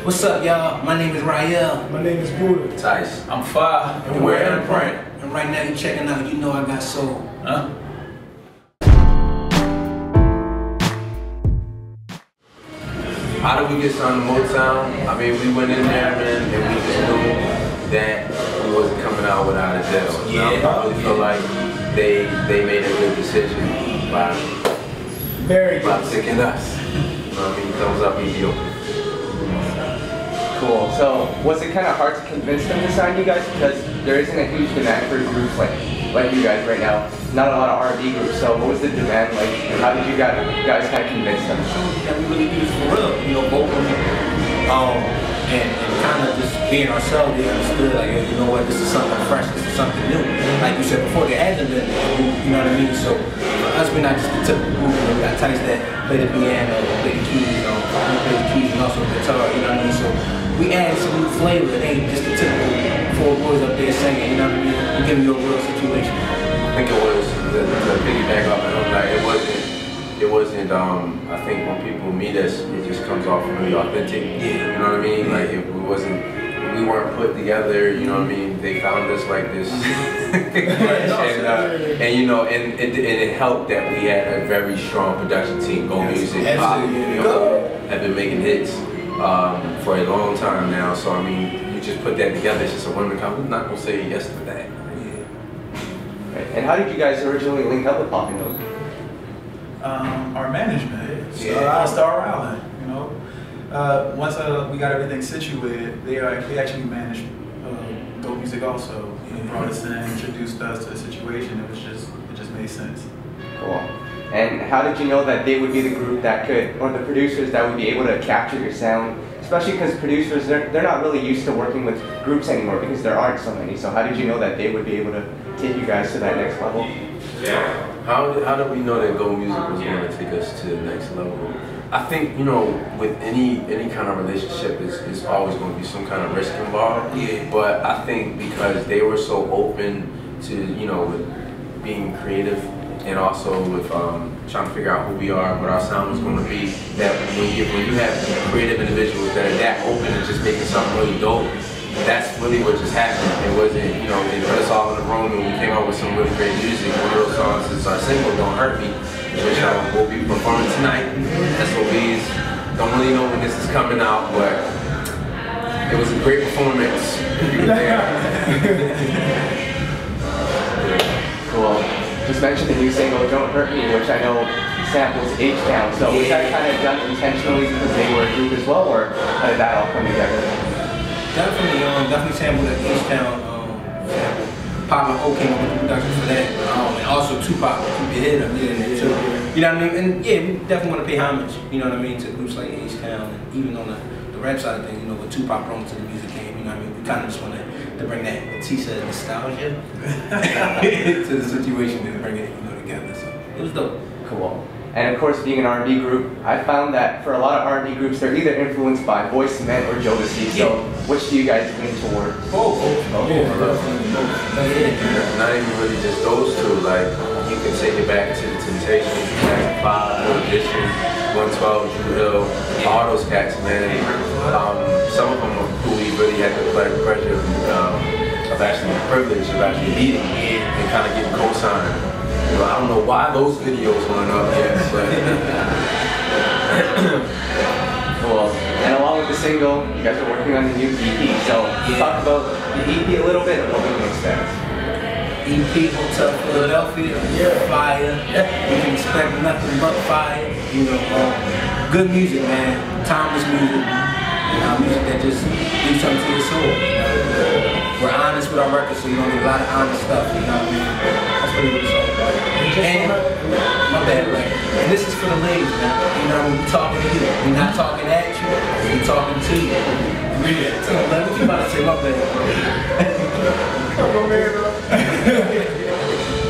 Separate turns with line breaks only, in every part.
What's up, y'all? My name is Rael.
My name is Buddha.
Tice.
I'm Fire.
And we're MPrynt. And right now you're checking out You Know I Got Soul.
Huh?
How did we get signed to Motown? I mean, we went in there, man, and we just knew that we wasn't coming out without a deal.
Yeah.
I really feel like they made a good decision by picking us. You know what I mean? Thumbs up, mediocre.
Cool. So, was it kind of hard to convince them to sign you guys because there isn't a huge demand for groups like you guys right now? Not a lot of R&B groups. So, what was the demand like, and how did you guys kind of convince them?
That we really do this for real, you know, vocally, and kind of just being ourselves. They understood, like, hey, you know what, this is something fresh, this is something new. Like you said before, there hasn't been a group, you know what I mean? So for us, we're not just the typical group. You know, we got Tice that play the piano, play the keys, we play the keys and also the guitar, you know what I mean? So we add some new flavor. It ain't just the typical four boys up there singing, you know what I mean? We're giving you a real situation.
I think it was, to piggyback off and like, it wasn't, I think when people meet us, it just comes off really authentic.
Yeah.
You know what I mean? Like, if we weren't put together, you know what I mean? They found us like this. and you know, and it helped that we had a very strong production team, Go Music, Pop, you know, have been making hits for a long time now. So, I mean, you just put that together, it's just a women count. I'm not going to say yes to that.
And how did you guys originally link up with Pop and Go?
Our management.
Yeah.
Star Island, you know. Once we got everything situated, they actually managed Go Music also. They brought us in, introduced us to the situation. It just made sense.
Cool. And how did you know that they would be the group that could, or the producers that would be able to capture your sound? Especially because producers, they're not really used to working with groups anymore because there aren't so many. So how did you know that they would be able to take you guys to that next level?
How did we know that Go Music was going to take us to the next level? I think, you know, with any kind of relationship, it's always going to be some kind of risk involved.
Yeah.
But I think because they were so open to, you know, with being creative and also with trying to figure out who we are, what our sound was going to be, that when you have creative individuals that are that open and just making something really dope, that's really what just happened. It wasn't, you know, they put us all in the room and we came up with some really great music. One of those songs is our single, Don't Hurt Me, which we'll be performing tonight. SOBs. Don't really know when this is coming out, but it was a great performance.
Cool. Just mentioned the new single, Don't Hurt Me, which I know samples H-Town. So was that kind of done intentionally because they were a group as well, or how did that all come together?
Definitely sampled the H-Town sample. Pop and O came up with the production for that. And also Tupac, Keep Your Head Up, in there too. You know what I mean? And yeah, we definitely want to pay homage, you know what I mean, to groups like H-Town. And even on the rap side of things, you know, with Tupac brought to the music game, you know what I mean? We kind of just want to bring that, what T said, nostalgia to the situation and bring it, you know, together. So it was dope.
Cool. And of course, being an R&B group, I found that for a lot of R&B groups, they're either influenced by Boyz or Jodeci. So, which do you guys lean towards?
Both.
Not even really just those two. Like, you can take it back to the Temptations, like 5, Audition, 112, Drew Hill, all those cats, man. Some of them who we really had the pleasure of actually, the privilege of actually meeting and kind of getting co-signed. You know, I don't know why those videos weren't up yet, but
cool. And along with the single, you guys are working on the new EP. So talk about the EP a little bit and what we can expect.
EP, Hotel Philadelphia, fire. You can expect nothing but fire. You know, good music, man. Timeless music. Music that just leaves something to your soul. We're honest with our records, so you don't get a lot of honest stuff. You know what I mean? That's really what it's all about. And my bad, right? And this is for the ladies, man. You know, when we're talking to you, we're not talking at you, we're talking to you. Read it. What you about to say, my bad?
Come on, man.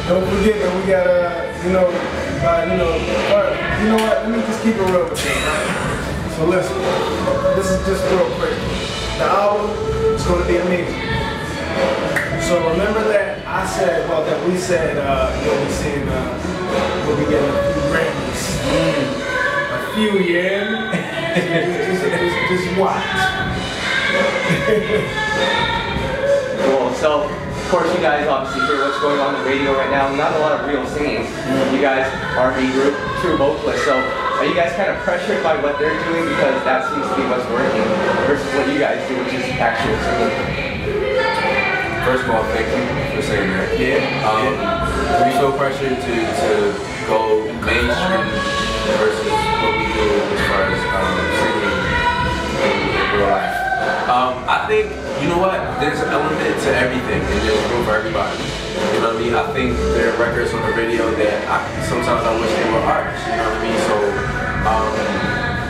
Don't forget that we got you know what? Let me just keep it real with you. So listen, this is just real quick. The album is going to be amazing. So remember that I said, well, that we said, you'll be seeing, we'll be getting a few Grammys. A few, yeah? Just watch.
Cool. So, of course, you guys obviously hear what's going on the radio right now. Not a lot of real singing. You guys are the group, true vocalists. So, are you guys kind of pressured by what they're doing because that seems to be what's working versus what you guys do, which is actual singing?
First of all, thank you for saying that. Yeah. We feel pressured to go mainstream versus what we do as far as singing in real life. I think, you know what, there's an element to everything and there's room for everybody. You know what I mean? I think there are records on the radio that sometimes I wish they were artists, you know what I mean? So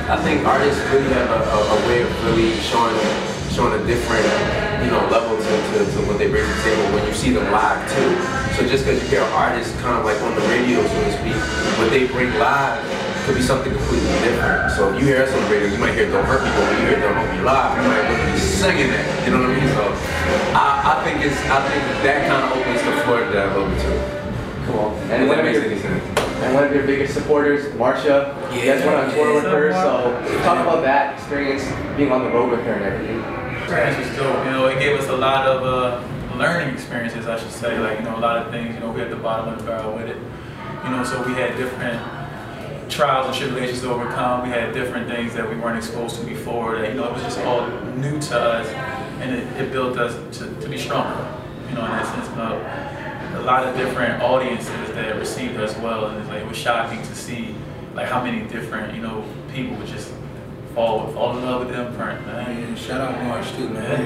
I think artists really have a way of really showing a different, you know, level to what they bring to the table when you see them live too. So just because you hear an artist kind of like on the radio, so to speak, what they bring live could be something completely different. So if you hear us on the radio, you might hear Don't Hurt Me, but when you hear Don't Hurt Me live, you might really be singing that. You know what I mean? So I think that kind of opens the floor to that a little bit too.
Cool. And one of your biggest supporters, Marsha. You guys went on tour with her, so talk about that experience being on the road with her and everything.
Experience was dope. You know, it gave us a lot of learning experiences, I should say. Like, you know, a lot of things. You know, we at the bottom of the barrel with it. You know, so we had different trials and tribulations to overcome. We had different things that we weren't exposed to before. That, you know, it was just all new to us, and it built us to be stronger. You know, in that sense, a lot of different audiences that received us well, and it was shocking to see like how many different, you know, people would just fall in love with the MPrynt, man.
Yeah, shout out Marsh too, man. I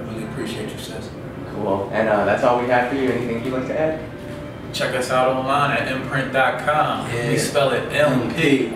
really appreciate you, sis.
Cool. And that's all we have for you. Anything you'd like to add?
Check us out online at MPrynt.com.
Yeah.
We spell it MPrynt.